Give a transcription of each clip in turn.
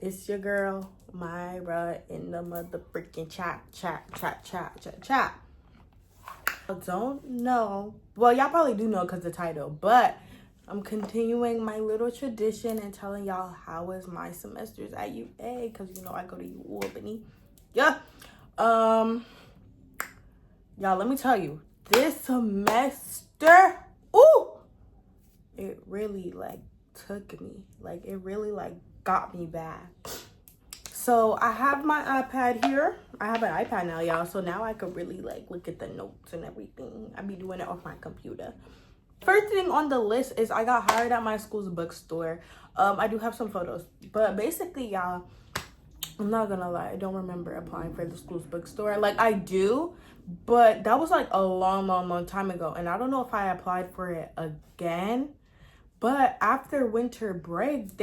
It's your girl, Myra, in the motherfucking chat. I don't know. Well, y'all probably do know because the title, but I'm continuing my little tradition and telling y'all how was my semesters at UA because you know I go to Albany. Yeah. Y'all, let me tell you, this semester, it really took me. It really got me bad. So I have my iPad here. I have an iPad now, y'all. So now I could really look at the notes and everything. I be doing it off my computer. First thing on the list is I got hired at my school's bookstore. I do have some photos, but basically, y'all, I'm not gonna lie, I don't remember applying for the school's bookstore. I do, but that was a long time ago, and I don't know if I applied for it again. But after winter break,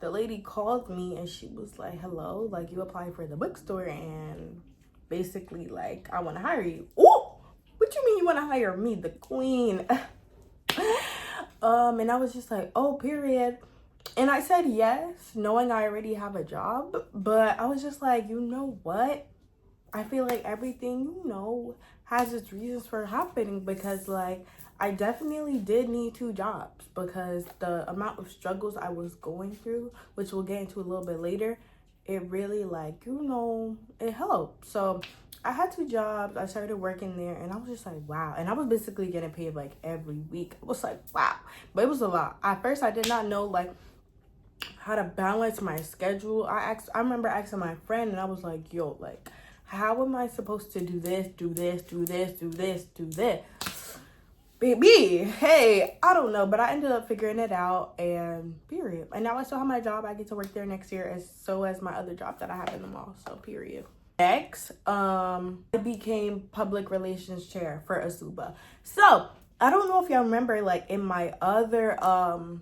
the lady called me and she was like, hello, you applied for the bookstore and basically I want to hire you. Oh, what you mean you want to hire me, the queen? And I was just like, oh, period. And I said yes, knowing I already have a job. But I was just like, you know what? I feel like everything, has its reasons for happening because I definitely did need 2 jobs because the amount of struggles I was going through, which we'll get into a little bit later, it really it helped. So I had 2 jobs. I started working there and I was just like, wow. And I was basically getting paid every week. I was like, wow. But it was a lot. At first I did not know how to balance my schedule. I remember asking my friend and I was like, yo, how am I supposed to do this, do this, do this, do this, do this? Baby, hey, I don't know, but I ended up figuring it out and period. And now I still have my job. I get to work there next year as my other job that I have in the mall. So period. Next, I became public relations chair for Asuba. So I don't know if y'all remember in my other how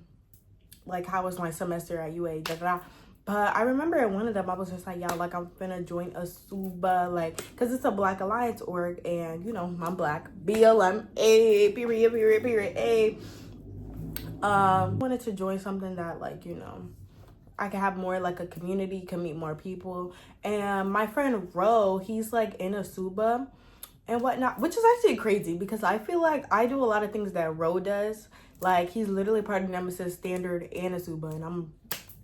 was my semester at UA, but I remember in one of them, I was just like, y'all, I'm finna join Asuba, because it's a Black Alliance org, and, I'm Black. BLM, period, A. Wanted to join something that, I could have more, a community, can meet more people. And my friend Ro, he's, in Asuba and whatnot, which is actually crazy, because I feel like I do a lot of things that Ro does. He's literally part of Nemesis, Standard, and Asuba, and I'm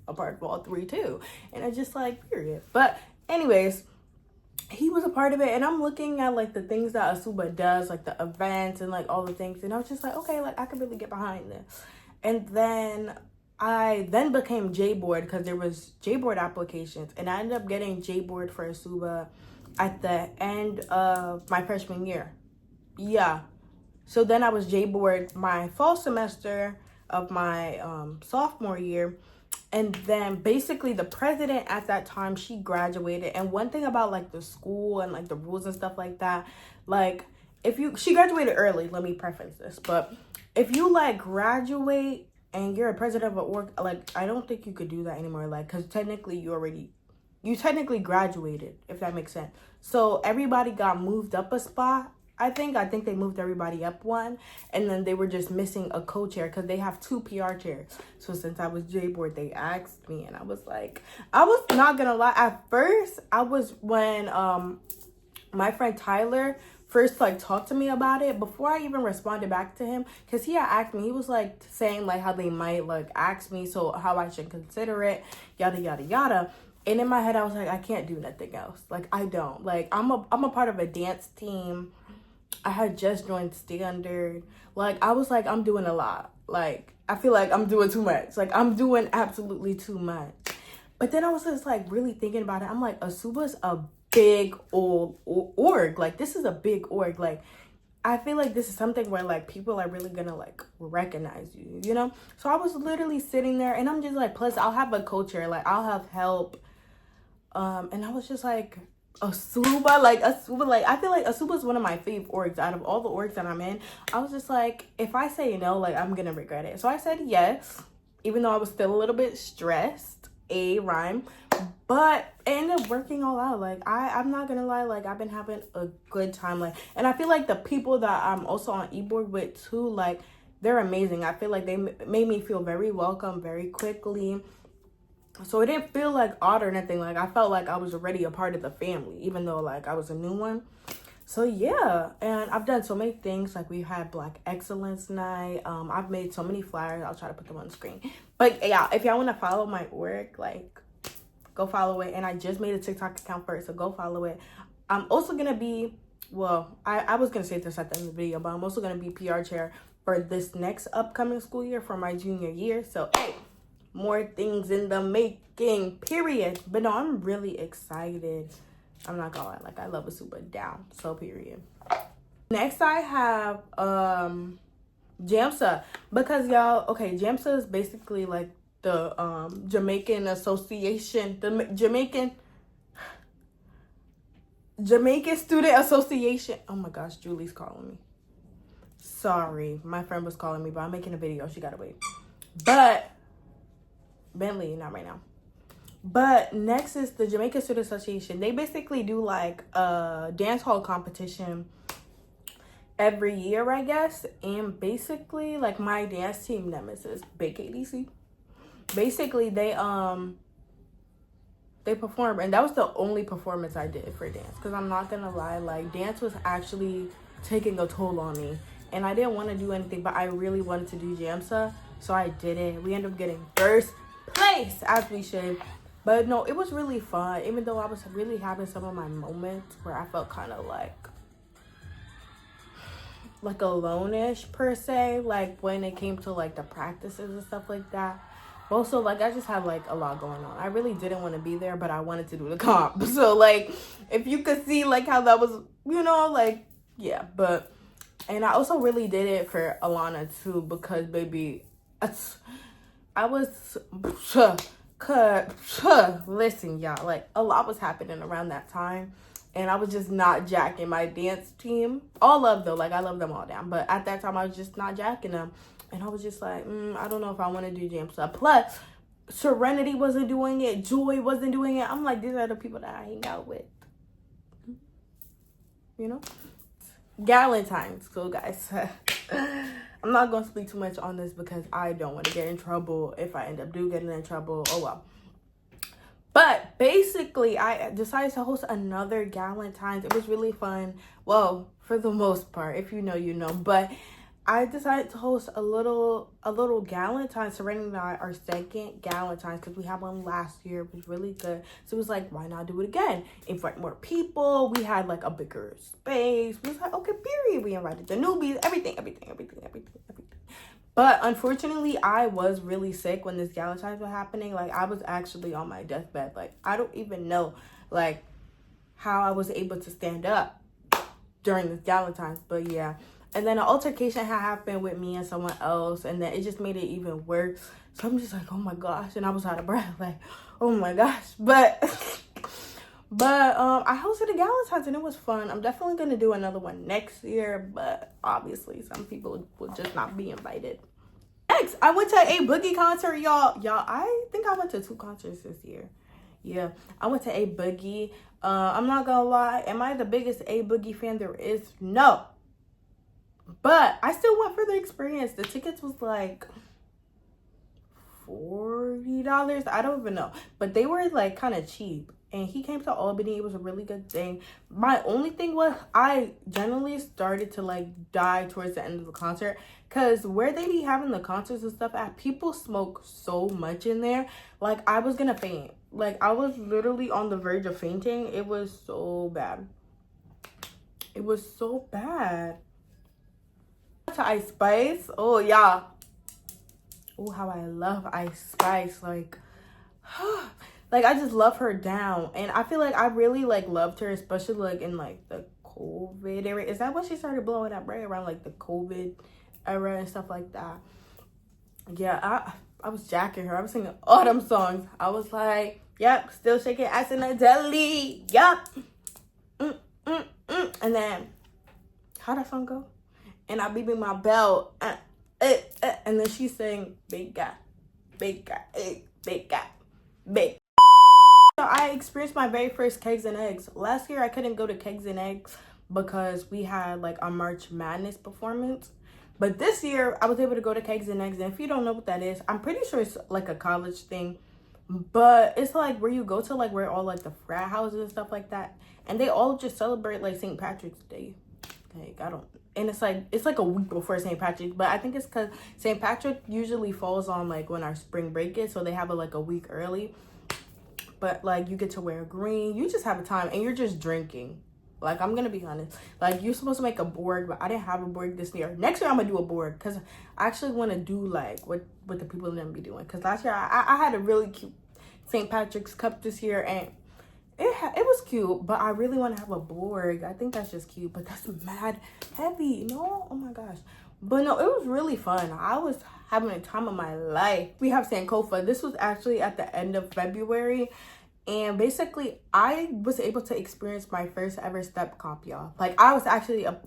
a part of all 3 too. And it's just period. But anyways, he was a part of it, and I'm looking at the things that Asuba does, the events and all the things, and I was just like, okay, I could really get behind this. And then I became J-board because there was J-board applications, and I ended up getting J-board for Asuba at the end of my freshman year. Yeah. So then I was J-board my fall semester of my sophomore year. And then basically the president at that time, she graduated. And one thing about the school and the rules and stuff like that, she graduated early, let me preface this. But if you graduate and you're a president of an org, I don't think you could do that anymore. Because technically you technically graduated, if that makes sense. So everybody got moved up a spot. I think they moved everybody up one, and then they were just missing a co-chair because they have 2 PR chairs. So since I was J-board, they asked me, and I was not gonna lie. At first, when my friend Tyler first talked to me about it, before I even responded back to him, because he had asked me, he was saying how they might ask me, so how I should consider it, yada yada yada. And in my head, I was I can't do nothing else. I don't. I'm a part of a dance team. I had just joined Standard. I was I'm doing a lot. I feel I'm doing too much. I'm doing absolutely too much. But then I was just really thinking about it. I'm Asuba's a big old org. This is a big org. I feel this is something where people are really gonna recognize you, So I was literally sitting there and I'm just plus I'll have a co-chair, I'll have help. And I was just Asuba, I feel Asuba is one of my favorite orgs out of all the orgs that I'm in. I was just if I say no, I'm gonna regret it. So I said yes, even though I was still a little bit stressed, but it ended up working all out. I'm not gonna lie, I've been having a good time. And I feel the people that I'm also on e-board with too, they're amazing. I feel they made me feel very welcome very quickly. So it didn't feel like odd or anything. Like I felt like I was already a part of the family, even though like I was a new one. So yeah, and I've done so many things. Like we had Black Excellence Night. I've made so many flyers. I'll try to put them on the screen. But yeah, if y'all want to follow my work, like go follow it. And I just made a TikTok account for it, so go follow it. I'm also gonna be, well, I was gonna say this at the end of the video, but I'm also gonna be PR chair for this next upcoming school year for my junior year. So hey, more things in the making, period. But no, I'm really excited. I'm not gonna lie, like I love a super down, so period. Next I have JAMSA, because y'all, okay, JAMSA is basically like the Jamaican Association, the Jamaican Student Association. Oh my gosh, Julie's calling me. Sorry, my friend was calling me, but I'm making a video, she gotta wait. But Bentley, not right now. But next is the Jamaican Student Association. They basically do like a dance hall competition every year, I guess. And basically, like my dance team nemesis, Big ADC, basically they perform, and that was the only performance I did for dance. Because I'm not gonna lie, like dance was actually taking a toll on me, and I didn't want to do anything, but I really wanted to do JAMSA, so I did it. We ended up getting first place, as we should. But no, it was really fun, even though I was really having some of my moments where I felt kind of like alone-ish per se, like when it came to like the practices and stuff like that. Also, like I just had like a lot going on. I really didn't want to be there, but I wanted to do the comp. So like if you could see like how that was, you know, like yeah. But and I also really did it for Alana too, because baby, I was listen, y'all, like a lot was happening around that time, and I was just not jacking my dance team. All love though, like I love them all down, but at that time I was just not jacking them, and I was just like, I don't know if I want to do JAMSA. Plus, Serenity wasn't doing it, Joy wasn't doing it. I'm like, these are the people that I hang out with, you know. Galentine's, so guys. I'm not going to speak too much on this because I don't want to get in trouble. If I end up getting in trouble, oh well. But basically, I decided to host another Galentine's. It was really fun. Well, for the most part, if you know, you know. But I decided to host a little Galentine's. Serenity and I, our second Galentine's, because we had one last year. It was really good. So it was like, why not do it again? Invite more people. We had like a bigger space. We was like, okay, period. We invited the newbies, everything. But unfortunately, I was really sick when this Galentine's was happening. Like I was actually on my deathbed. Like I don't even know like how I was able to stand up during this Galentine's. But yeah. And then an altercation had happened with me and someone else, and then it just made it even worse. So I'm just like, oh my gosh, and I was out of breath, like, oh my gosh. But I hosted a Galentine's and it was fun. I'm definitely gonna do another one next year, but obviously some people will just not be invited. Next, I went to a Boogie concert, y'all. I think I went to 2 concerts this year. Yeah, I went to a Boogie. I'm not gonna lie, am I the biggest A Boogie fan there is? No. But I still went for the experience. The tickets was like $40. I don't even know. But they were like kind of cheap. And he came to Albany. It was a really good thing. My only thing was I generally started to like die towards the end of the concert. Because where they be having the concerts and stuff at, people smoke so much in there. Like I was going to faint. Like I was literally on the verge of fainting. It was so bad. It was so bad. To Ice Spice. Oh yeah. Oh, how I love Ice Spice. Like like I just love her down, and I feel like I really like loved her, especially like in like the COVID era. Is that when she started blowing up, right around like the COVID era and stuff like that? Yeah, I was jacking her. I was singing all them songs. I was like, yep, still shaking ass in the deli. Yep. And then how that song go? And I beat my belt, and then she sang, big guy, big guy, big guy, big. So I experienced my very first Kegs and Eggs. Last year, I couldn't go to Kegs and Eggs because we had like a March Madness performance. But this year, I was able to go to Kegs and Eggs. And if you don't know what that is, I'm pretty sure it's like a college thing But it's like where you go to, like where all like the frat houses and stuff like that, and they all just celebrate like St. Patrick's Day. Like I don't, and it's like a week before St. Patrick's, but I think it's because St. Patrick usually falls on like when our spring break is, so they have it like a week early. But like you get to wear green, you just have a time, and you're just drinking. Like, I'm gonna be honest, like you're supposed to make a board, but I didn't have a board this year. Next year I'm gonna do a board because I actually want to do like what the people are gonna be doing. Because last year I had a really cute St. Patrick's cup this year, and it was cute, but I really want to have a board. I think that's just cute, but that's mad heavy. No, oh my gosh. But no, it was really fun. I was having a time of my life. We have Sankofa. This was actually at the end of February. And basically, I was able to experience my first ever step comp, y'all. Like, I was actually a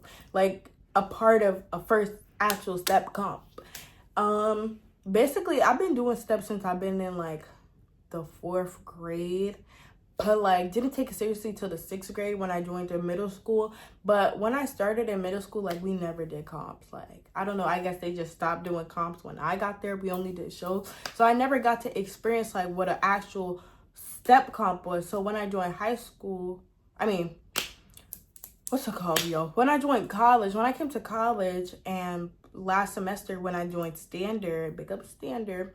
part of a first actual step comp. Basically, I've been doing steps since I've been in like the 4th grade. But like didn't take it seriously till the 6th grade when I joined the middle school. But when I started in middle school, like we never did comps. Like, I don't know, I guess they just stopped doing comps when I got there. We only did shows. So I never got to experience like what an actual step comp was. So when I joined high school, I mean, what's it called, yo? When I joined college, when I came to college, and last semester when I joined Standard, big up Standard,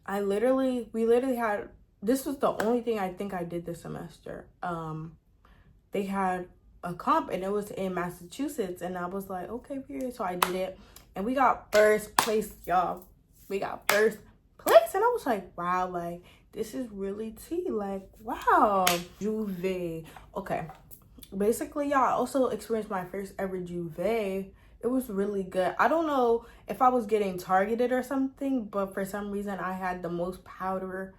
we literally had, this was the only thing I think I did this semester. They had a comp and it was in Massachusetts, and I was like, okay, period. So I did it, and we got first place, y'all. We got first place, and I was like, wow, like this is really tea. Like, wow, Juve. Okay, basically, y'all, I also experienced my first ever Juve. It was really good. I don't know if I was getting targeted or something, but for some reason I had the most powder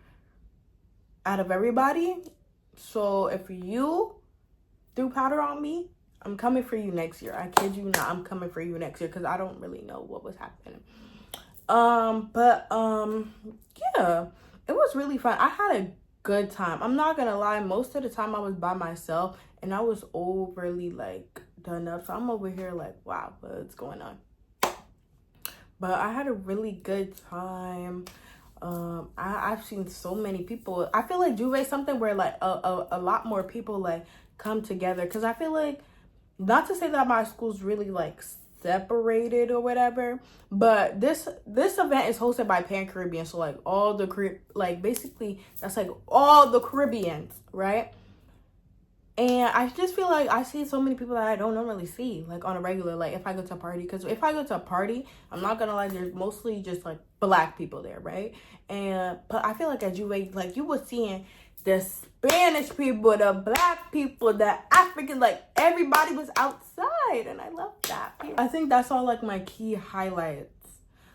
out of everybody. So if you threw powder on me, I'm coming for you next year. I kid you not, I'm coming for you next year, because I don't really know what was happening. Yeah, it was really fun. I had a good time. I'm not gonna lie, most of the time I was by myself, and I was overly like done up. So I'm over here like, wow, what's going on? But I had a really good time. I've seen so many people. I feel like Juve is something where like a lot more people like come together, because I feel like, not to say that my school's really like separated or whatever, but this event is hosted by Pan Caribbean, so like all the basically that's like all the Caribbeans, right? And I just feel like I see so many people that I don't normally see, like on a regular, like if I go to a party. Because if I go to a party, I'm not gonna lie, there's mostly just like black people there, right? But I feel like at Juve, like you were seeing the Spanish people, the black people, the African, like everybody was outside, and I love that. I think that's all like my key highlights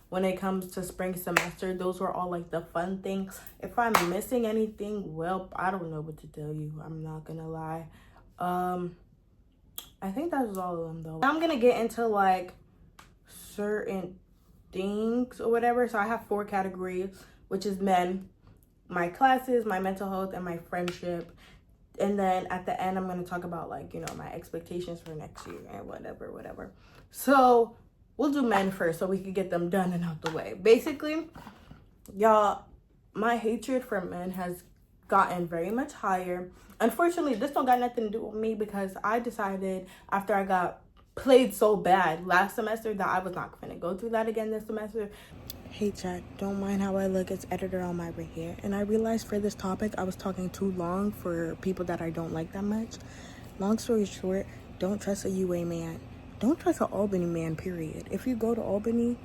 when it comes to spring semester. Those were all like the fun things. If I'm missing anything, well, I don't know what to tell you. I'm not gonna lie. I think that was all of them though. I'm gonna get into like certain things or whatever. So I have 4 categories, which is men, my classes, my mental health, and my friendship. And then at the end, I'm gonna talk about like, you know, my expectations for next year and whatever. So we'll do men first so we can get them done and out the way. Basically, y'all, my hatred for men has gotten very much higher. Unfortunately, this don't got nothing to do with me, because I decided after I got played so bad last semester that I was not going to go through that again this semester. Hey chat, don't mind how I look. It's editor on my right here. And I realized for this topic, I was talking too long for people that I don't like that much. Long story short, don't trust a UA man. Don't trust an Albany man, period. If you go to Albany,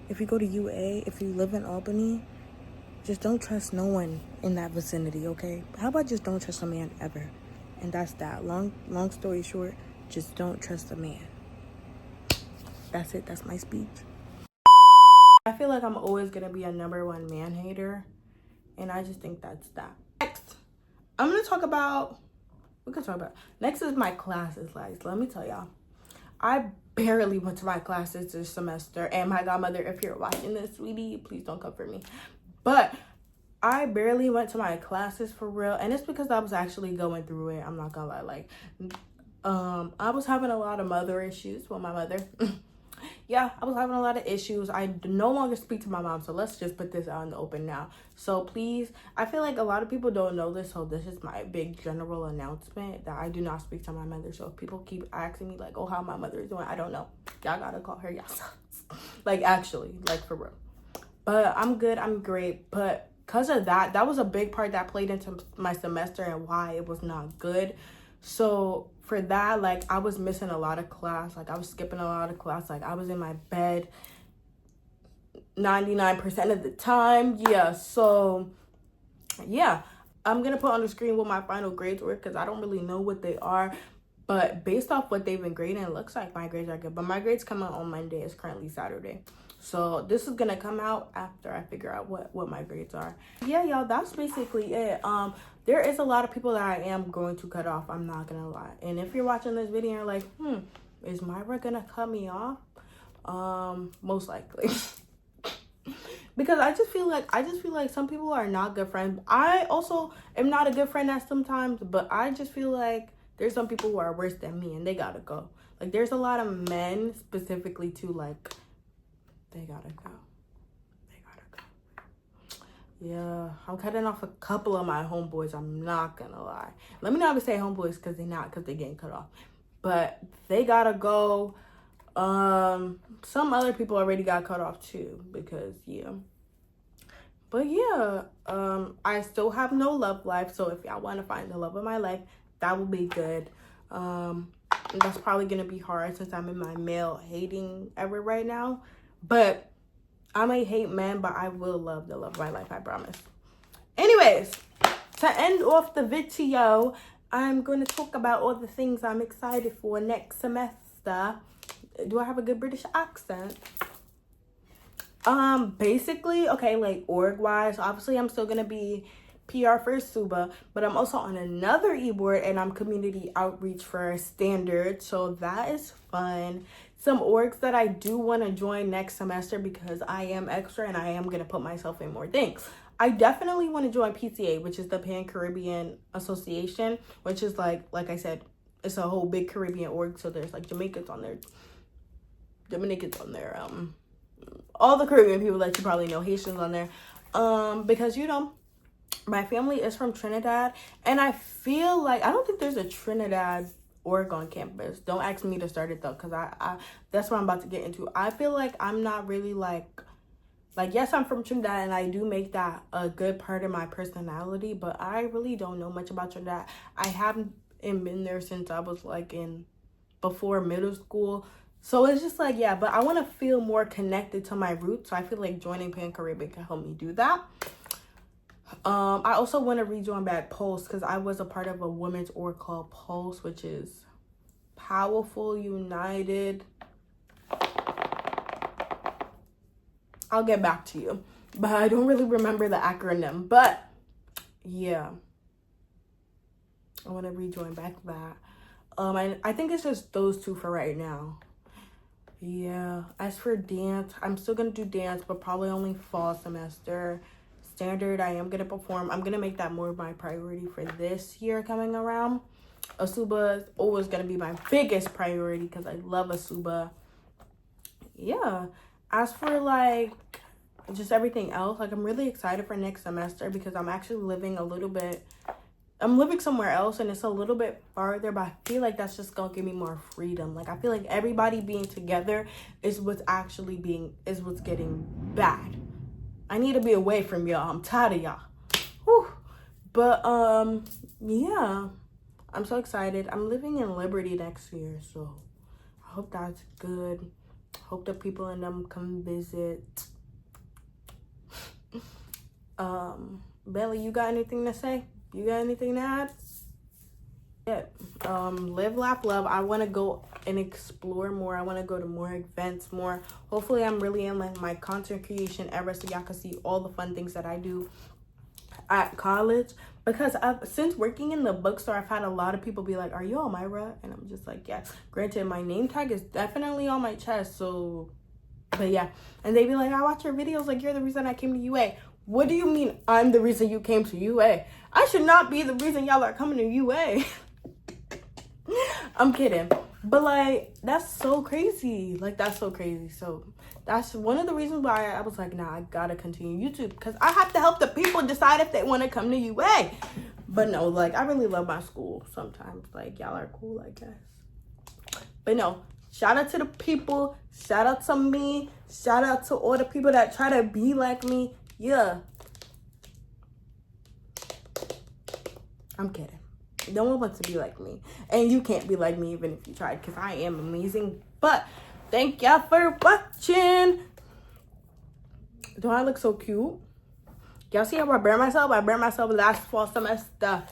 if you go to UA, if you live in Albany, just don't trust no one in that vicinity, okay? How about just don't trust a man ever? And that's that. Long story short, just don't trust a man. That's it. That's my speech. I feel like I'm always going to be a #1 man hater, and I just think that's that. Next, I'm going to talk about, next is my classes. Like, let me tell y'all. I barely went to my classes this semester, and my godmother, if you're watching this, sweetie, please don't come for me. But I barely went to my classes for real, and it's because I was actually going through it. I'm not gonna lie, like, I was having a lot of mother issues with my mother. yeah, I was having a lot of issues. I no longer speak to my mom, so let's just put this out in the open now. So please, I feel like a lot of people don't know this, so this is my big general announcement that I do not speak to my mother. So if people keep asking me like, oh, how my mother is doing, I don't know. Y'all gotta call her yourselves. Like, actually, like, for real. But I'm good, I'm great. But because of that, that was a big part that played into my semester and why it was not good. So for that, like, I was missing a lot of class. Like, I was skipping a lot of class. Like, I was in my bed 99% of the time. Yeah, so yeah, I'm gonna put on the screen what my final grades were because I don't really know what they are. But based off what they've been grading, it looks like my grades are good. But my grades come out on Monday. It's currently Saturday. So this is gonna come out after I figure out what my grades are. Yeah, y'all, that's basically it. There is a lot of people that I am going to cut off. I'm not gonna lie. And if you're watching this video and you're like, is Myra gonna cut me off? Most likely. Because I just feel like some people are not good friends. I also am not a good friend at sometimes, but I just feel like there's some people who are worse than me and they gotta go. Like, there's a lot of men specifically too, like, they gotta go. Yeah, I'm cutting off a couple of my homeboys. I'm not gonna lie. Let me not even say homeboys because they're getting cut off. But they gotta go. Some other people already got cut off too because, yeah. But yeah, I still have no love life. So if y'all want to find the love of my life, that will be good. That's probably gonna be hard since I'm in my male hating era right now. But I may hate men, but I will love the love of my life, I promise. Anyways, to end off the video, I'm going to talk about all the things I'm excited for next semester. Do I have a good British accent? Basically, okay, like org-wise, obviously I'm still going to be PR for SUBA, but I'm also on another e-board and I'm community outreach for standard, so that is fun. Some orgs that I do want to join next semester because I am extra and I am going to put myself in more things. I definitely want to join PCA, which is the Pan-Caribbean Association, which is like I said, it's a whole big Caribbean org. So there's like Dominicans on there, all the Caribbean people that you probably know, Haitians on there, because, you know, my family is from Trinidad and I feel like, I don't think there's a Trinidad Oregon campus. Don't ask me to start it though, because I that's what I'm about to get into. I feel like I'm not really like yes, I'm from Trinidad and I do make that a good part of my personality, but I really don't know much about Trinidad. I haven't been there since I was like before middle school. So it's just like, yeah, but I want to feel more connected to my roots. So I feel like joining Pan Caribbean can help me do that. I also want to rejoin back Pulse because I was a part of a women's org called Pulse, which is Powerful United. I'll get back to you, but I don't really remember the acronym. But yeah, I want to rejoin back that. I think it's just those two for right now. Yeah, as for dance, I'm still gonna do dance, but probably only fall semester. Standard, I am gonna perform. I'm gonna make that more of my priority for this year coming around. Asuba is always gonna be my biggest priority because I love Asuba. Yeah, as for like just everything else, like I'm really excited for next semester because I'm actually living I'm living somewhere else and it's a little bit farther, but I feel like that's just gonna give me more freedom. Like I feel like everybody being together is what's getting bad. I need to be away from y'all. I'm tired of y'all. Whew. But yeah, I'm so excited. I'm living in Liberty next year, so I hope that's good. Hope the people in them come visit. Belly, you got anything to say? You got anything to add? Yeah. Live, laugh, love. I want to go and explore more. I want to go to more events more. Hopefully I'm really in like my content creation era so y'all can see all the fun things that I do at college, because since working in the bookstore, I've had a lot of people be like, are you on Myra? And I'm just like, yeah. Granted, my name tag is definitely on my chest, so but yeah. And they be like, I watch your videos, like you're the reason I came to UA. What do you mean I'm the reason you came to UA? I should not be the reason y'all are coming to UA. I'm kidding. But like, that's so crazy. Like, that's so crazy. So that's one of the reasons why I was like, nah, I gotta continue YouTube, because I have to help the people decide if they want to come to UA. But no, like, I really love my school sometimes. Like, y'all are cool, I guess. But no, shout out to the people. Shout out to me. Shout out to all the people that try to be like me. Yeah. I'm kidding. No one wants to be like me. And you can't be like me even if you tried, because I am amazing. But thank y'all for watching. Do I look so cute? Y'all see how I burn myself? I burned myself last fall semester.